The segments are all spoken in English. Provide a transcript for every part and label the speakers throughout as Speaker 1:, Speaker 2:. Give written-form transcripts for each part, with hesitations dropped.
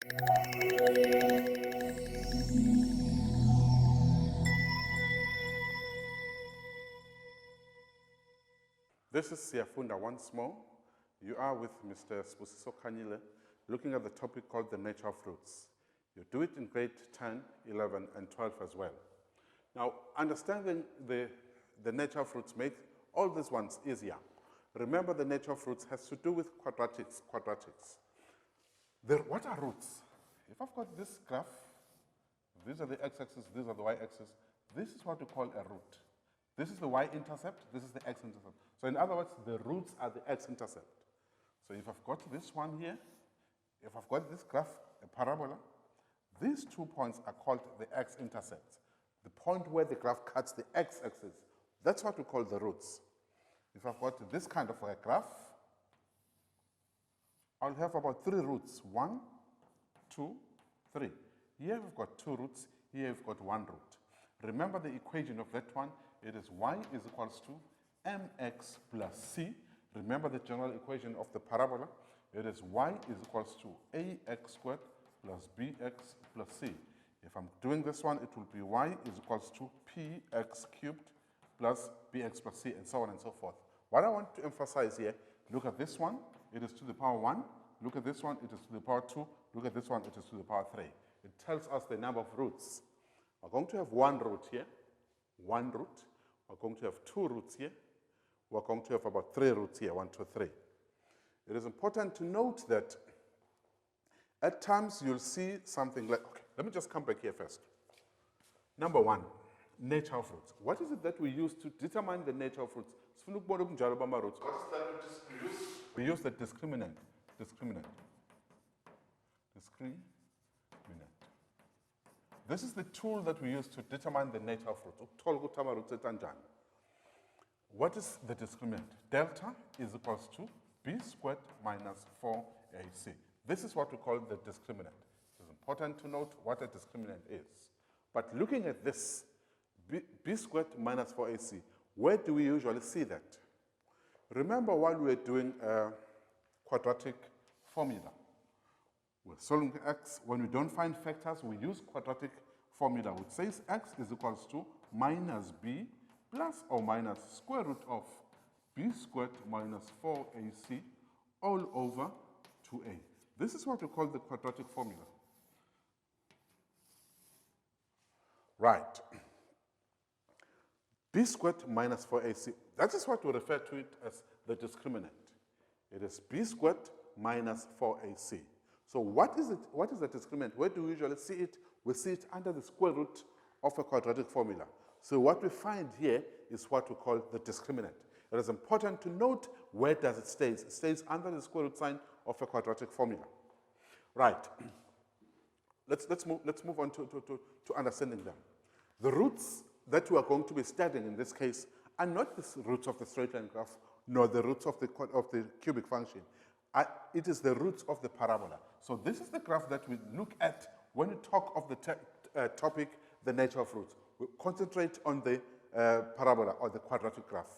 Speaker 1: This is Siafunda once more. You are with Mr. Spusiso Kanyile, looking at the topic called the nature of roots. You do it in grade 10, 11, and 12 as well. Now, understanding the nature of roots makes all these ones easier. Remember, the nature of roots has to do with quadratics. What are roots? If I've got this graph, these are the x-axis, these are the y-axis, this is what we call a root. This is the y-intercept, this is the x-intercept. So in other words, the roots are the x-intercept. So if I've got this one here, if I've got this graph, a parabola, these 2 points are called the x-intercepts. The point where the graph cuts the x-axis, that's what we call the roots. If I've got this kind of a graph, I'll have about 3 roots. 1, 2, 3. Here we've got 2 roots, here we've got 1 root. Remember the equation of that one, it is y is equals to mx plus c. Remember the general equation of the parabola, it is y is equals to ax squared plus bx plus c. If I'm doing this one, it will be y is equals to px cubed plus bx plus c, and so on and so forth. What I want to emphasize here, look at this one, it is to the power 1. Look at this one, it is to the power 2. Look at this one, it is to the power 3. It tells us the number of roots. We're going to have 1 root here, 1 root. We're going to have 2 roots here. We're going to have about 3 roots here, 1, 2, 3. It is important to note that at times you'll see something like, okay, let me just come back here first. Number 1, nature of roots. What is it that we use to determine the nature of roots? What is that we use? We use the discriminant. This is the tool that we use to determine the nature of roots. What is the discriminant? Delta is equals to b squared minus 4ac. This is what we call the discriminant. It's important to note what a discriminant is. But looking at this, b squared minus 4ac, where do we usually see that? Remember while we were doing a quadratic formula, we're solving x. When we don't find factors, we use quadratic formula, which says x is equals to minus b plus or minus square root of b squared minus 4ac all over 2a. This is what we call the quadratic formula. Right. b squared minus 4ac, that is what we refer to it as the discriminant. It is b squared minus 4ac. So what is it? What is the discriminant? Where do we usually see it? We see it under the square root of a quadratic formula. So what we find here is what we call the discriminant. It is important to note where does it stay. It stays under the square root sign of a quadratic formula. Right. Let's move on to understanding them. The roots that we are going to be studying in this case are not the roots of the straight line graph, nor the roots of the cubic function. It is the roots of the parabola. So this is the graph that we look at when we talk of the topic, the nature of roots. We concentrate on the parabola or the quadratic graph.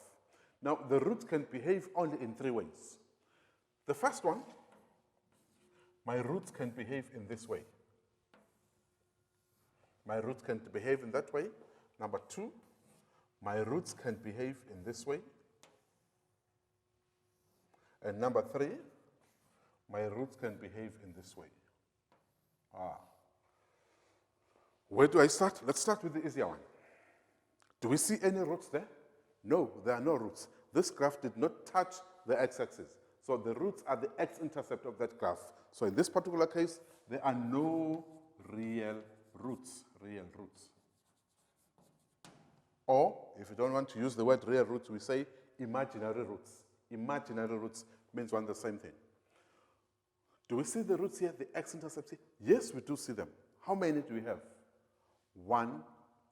Speaker 1: Now, the roots can behave only in 3 ways. The first one, my roots can behave in this way. My roots can behave in that way. Number 2, my roots can behave in this way. And number 3, my roots can behave in this way. Where do I start? Let's start with the easier one. Do we see any roots there? No, there are no roots. This graph did not touch the x-axis. So the roots are the x-intercept of that graph. So in this particular case, there are no real roots. Or, if you don't want to use the word real roots, we say imaginary roots. Imaginary roots means one and the same thing. Do we see the roots here, the x-intercepts here? Yes, we do see them. How many do we have? 1,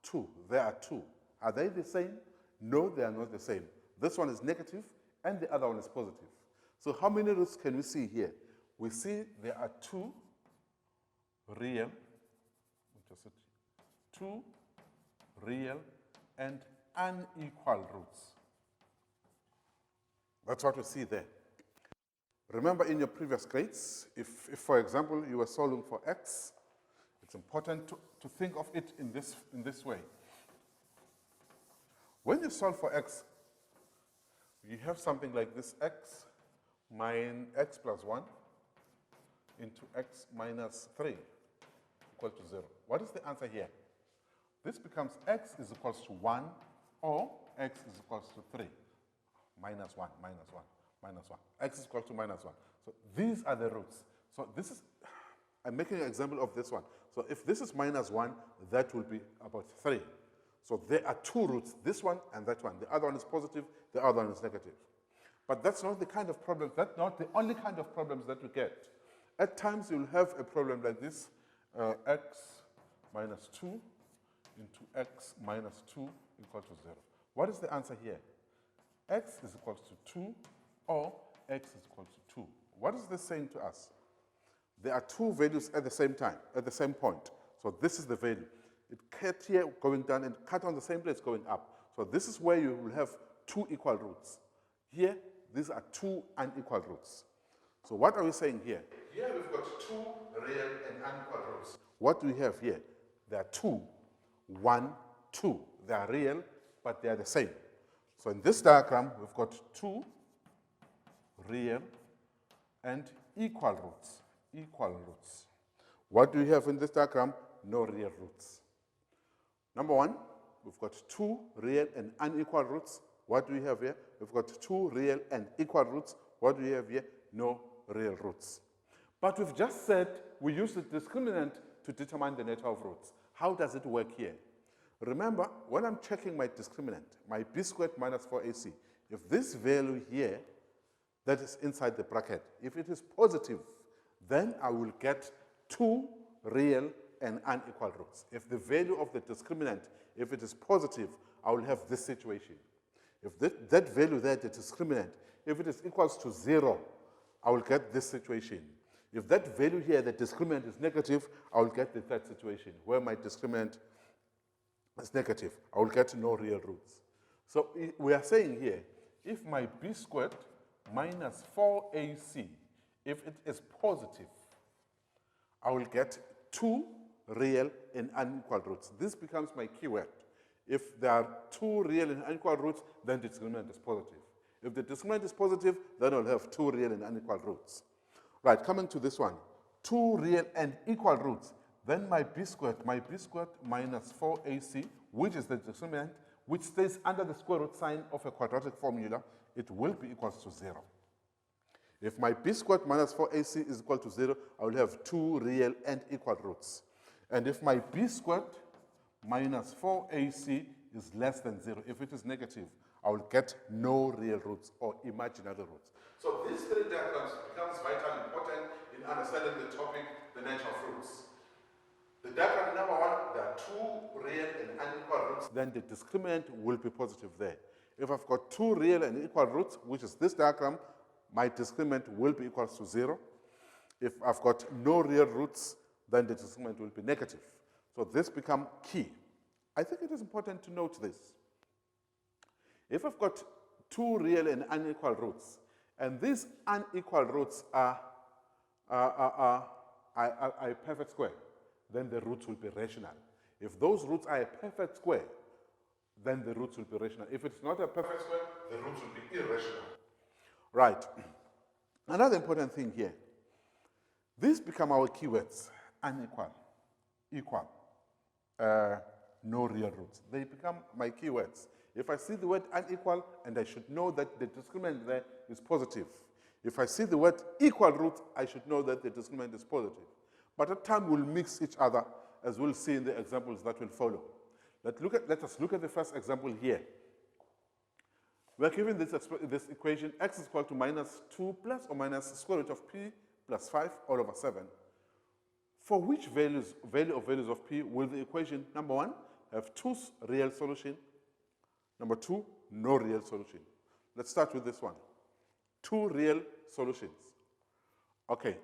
Speaker 1: 2. There are 2. Are they the same? No, they are not the same. This one is negative, and the other one is positive. So how many roots can we see here? We see there are 2 real, 2 real and unequal roots. That's what we see there. Remember in your previous grades, if for example, you were solving for x, it's important to think of it in this way. When you solve for x, you have something like this: x minus x plus 1 into x minus 3 equal to 0. What is the answer here? This becomes x is equals to 1 or x is equals to 3. Minus 1, minus 1, minus 1. X is equal to minus 1. So these are the roots. So this is, I'm making an example of this one. So if this is minus 1, that will be about 3. So there are two roots, this one and that one. The other one is positive, the other one is negative. But that's not the kind of problem, that's not the only kind of problems that we get. At times you'll have a problem like this, x minus 2 into x minus 2 equal to 0. What is the answer here? X is equal to 2 or x is equal to 2. What is this saying to us? There are two values at the same time, at the same point. So this is the value. It cut here going down and cut on the same place going up. So this is where you will have two equal roots. Here, these are two unequal roots. So what are we saying here? Here we've got two real and unequal roots. What do we have here? There are 2, 1, 2. They are real, but they are the same. So in this diagram, we've got 2 real and equal roots. Equal roots. What do we have in this diagram? No real roots. Number 1, we've got 2 real and unequal roots. What do we have here? We've got 2 real and equal roots. What do we have here? No real roots. But we've just said we use the discriminant to determine the net of roots. How does it work here? Remember, when I'm checking my discriminant, my b squared minus 4ac, if this value here that is inside the bracket, if it is positive, then I will get 2 real and unequal roots. If the value of the discriminant, if it is positive, I will have this situation. If that value there, the discriminant, if it is equals to 0, I will get this situation. If that value here, the discriminant is negative, I will get the third situation, where my discriminant is negative. I will get no real roots. So we are saying here, if my b squared minus 4ac, if it is positive, I will get 2 real and unequal roots. This becomes my keyword. If there are 2 real and unequal roots, then the discriminant is positive. If the discriminant is positive, then I'll have 2 real and unequal roots. Right, coming to this one, 2 real and equal roots. Then my b squared minus 4ac, which is the discriminant, which stays under the square root sign of a quadratic formula, it will be equals to 0. If my b squared minus 4ac is equal to 0, I will have 2 real and equal roots. And if my b squared minus 4ac is less than 0, if it is negative, I will get no real roots or imaginary roots. So these 3 diagrams becomes vitally important in understanding the topic, the nature of roots. The diagram number 1, there are 2 real and unequal roots, then the discriminant will be positive there. If I've got 2 real and equal roots, which is this diagram, my discriminant will be equals to 0. If I've got no real roots, then the discriminant will be negative. So this becomes key. I think it is important to note this. If I've got 2 real and unequal roots, and these unequal roots are a perfect square, then the roots will be rational. If those roots are a perfect square, then the roots will be rational. If it's not a perfect square, the roots will be irrational. Right. Another important thing here. These become our keywords: unequal, equal, no real roots. They become my keywords. If I see the word unequal, and I should know that the discriminant there is positive. If I see the word equal root, I should know that the discriminant is positive. But at times we'll mix each other, as we'll see in the examples that will follow. Let us look at the first example here. We're given this equation, x is equal to minus 2 plus or minus square root of p plus 5 all over 7. For which value of values of p will the equation, number 1, have 2 real solutions, number 2, no real solution? Let's start with this one. 2 real solutions. Okay.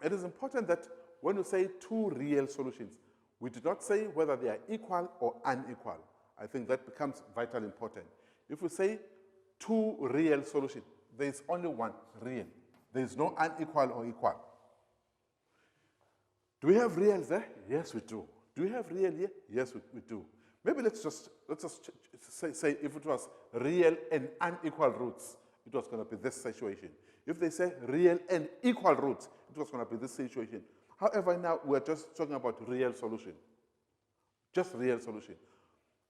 Speaker 1: It is important that when we say 2 real solutions, we do not say whether they are equal or unequal. I think that becomes vitally important. If we say 2 real solutions, there is only one, real. There is no unequal or equal. Do we have real there? Yes, we do. Do we have real here? Yes, we do. Maybe let's just say if it was real and unequal roots, it was going to be this situation. If they say real and equal roots, it was going to be this situation. However, now we're just talking about real solution. Just real solution.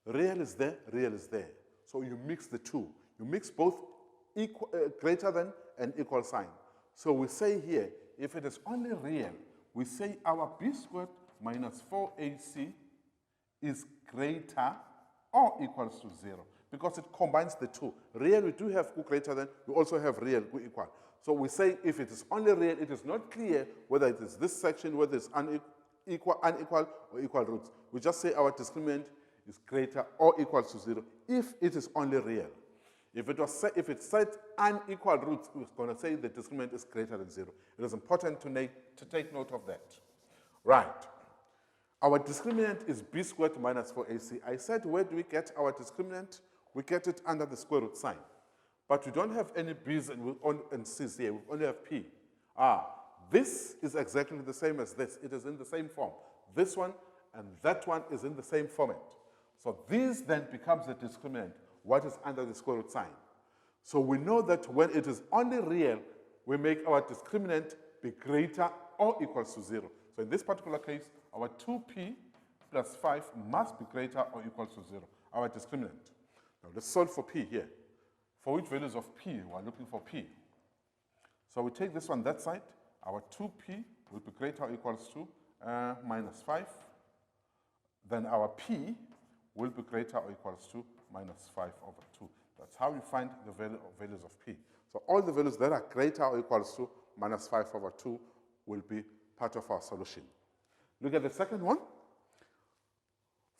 Speaker 1: Real is there, real is there. So you mix the two. You mix both equal, greater than and equal sign. So we say here, if it is only real, we say our b squared minus 4ac is greater or equals to 0 because it combines the two. Real, we do have greater than, we also have real equal. So we say if it is only real, it is not clear whether it is this section, whether it's unequal or equal roots. We just say our discriminant is greater or equals to 0 if it is only real. If it said unequal roots, we're going to say the discriminant is greater than 0. It is important to take note of that. Right. Our discriminant is b squared minus 4ac. I said, where do we get our discriminant? We get it under the square root sign. But we don't have any b's and c's here. We only have p. This is exactly the same as this. It is in the same form. This one and that one is in the same format. So this then becomes the discriminant, what is under the square root sign. So we know that when it is only real, we make our discriminant be greater or equals to 0. So in this particular case, our 2p plus 5 must be greater or equals to 0, our discriminant. Now let's solve for p here. For which values of p? We're looking for p. So we take this one that side. Our 2p will be greater or equals to minus 5. Then our p will be greater or equals to minus 5 over 2. That's how we find the values of p. So all the values that are greater or equals to minus 5 over 2 will be part of our solution. Look at the second one.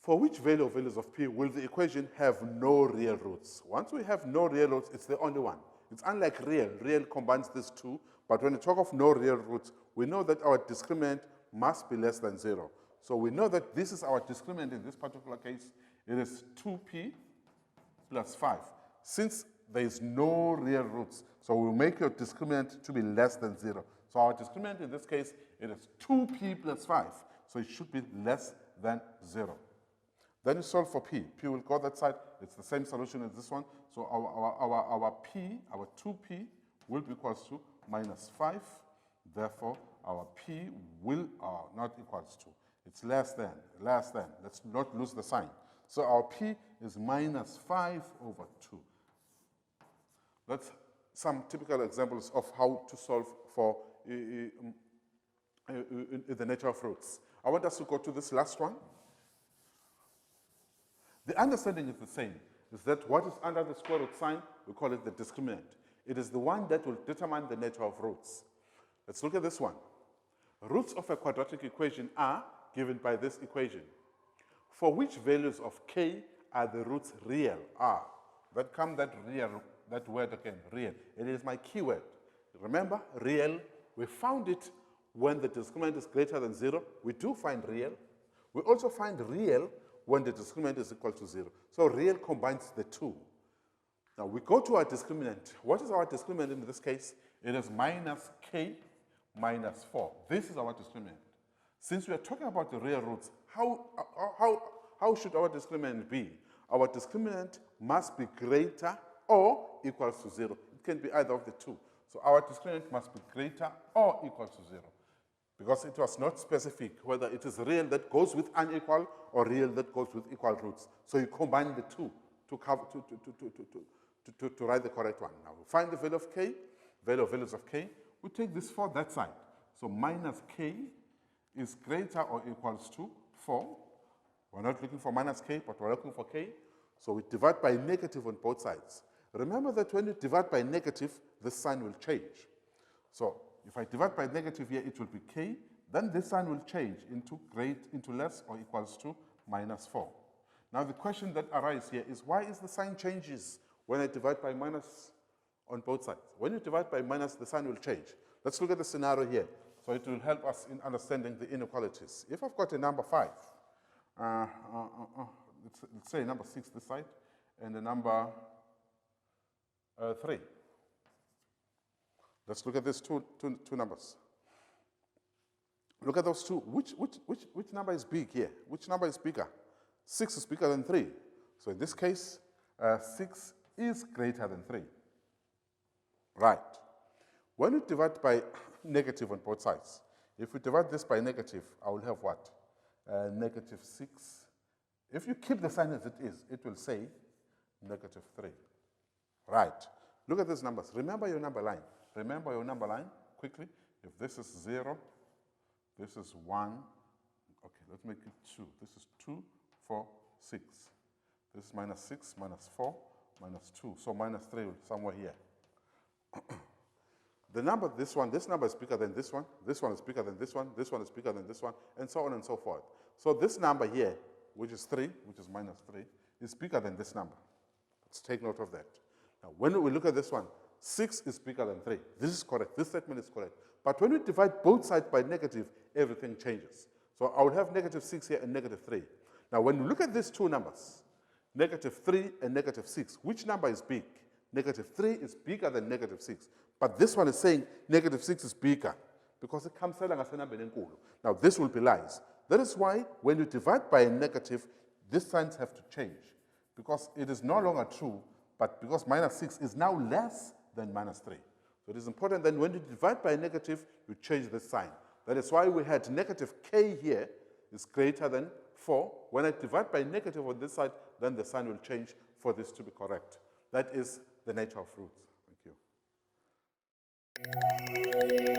Speaker 1: For which value or values of p will the equation have no real roots? Once we have no real roots, it's the only one. It's unlike real. Real combines these two. But when we talk of no real roots, we know that our discriminant must be less than 0. So we know that this is our discriminant in this particular case. It is 2p plus 5. Since there is no real roots, so we'll make your discriminant to be less than 0. So our discriminant in this case, it is 2p plus 5. So it should be less than 0. Then you solve for p. P will go that side. It's the same solution as this one. So our p, our 2p, will be equals to minus 5. Therefore, our p will not equals to. It's less than. Let's not lose the sign. So our p is minus 5 over 2. That's some typical examples of how to solve for the nature of roots. I want us to go to this last one. The understanding is the same, is that what is under the square root sign, we call it the discriminant. It is the one that will determine the nature of roots. Let's look at this one. Roots of a quadratic equation are given by this equation. For which values of k are the roots real? That word again, real. It is my keyword. Remember, real, we found it when the discriminant is greater than 0. We do find real. We also find real when the discriminant is equal to 0. So real combines the two. Now we go to our discriminant. What is our discriminant in this case? It is minus k minus 4. This is our discriminant. Since we are talking about the real roots, how should our discriminant be? Our discriminant must be greater or equals to 0. It can be either of the two. So our discriminant must be greater or equal to 0. Because it was not specific whether it is real that goes with unequal or real that goes with equal roots. So you combine the two to write the correct one. Now we find the value of k, values of k. We take this 4 that side. So minus k is greater or equals to 4. We're not looking for minus k, but we're looking for k. So we divide by negative on both sides. Remember that when you divide by negative, this sign will change. So if I divide by negative here, it will be k. Then this sign will change into less or equals to minus 4. Now the question that arises here is, why is the sign changes when I divide by minus on both sides? When you divide by minus, the sign will change. Let's look at the scenario here. So it will help us in understanding the inequalities. If I've got a number 5, let's say number 6 this side, and the number 3. Let's look at these two numbers. Look at those two. Which number is big here? Which number is bigger? 6 is bigger than 3. So in this case, 6 is greater than 3. Right. When we divide by negative on both sides, if we divide this by negative, I will have what? Negative 6. If you keep the sign as it is, it will say negative 3. Right. Look at these numbers. Remember your number line. Remember your number line quickly. If this is 0, this is 1. Okay, let's make it 2. This is 2, 4, 6. This is minus 6, minus 4, minus 2. So minus 3 somewhere here. The number, this number is bigger than this one is bigger than this one is bigger than this one, and so on and so forth. So this number here, which is 3, which is minus 3, is bigger than this number. Let's take note of that. Now, when we look at this one, 6 is bigger than 3. This is correct. This statement is correct. But when we divide both sides by negative, everything changes. So I would have negative 6 here and negative 3. Now, when we look at these two numbers, negative 3 and negative 6, which number is big? Negative 3 is bigger than negative 6. But this one is saying negative 6 is bigger because it comes out as a number. Now, this will be lies. That is why when you divide by a negative, these signs have to change because it is no longer true, but because minus 6 is now less than minus 3. So it is important that when you divide by a negative, you change the sign. That is why we had negative k here is greater than 4. When I divide by negative on this side, then the sign will change for this to be correct. That is the nature of roots. Thank you.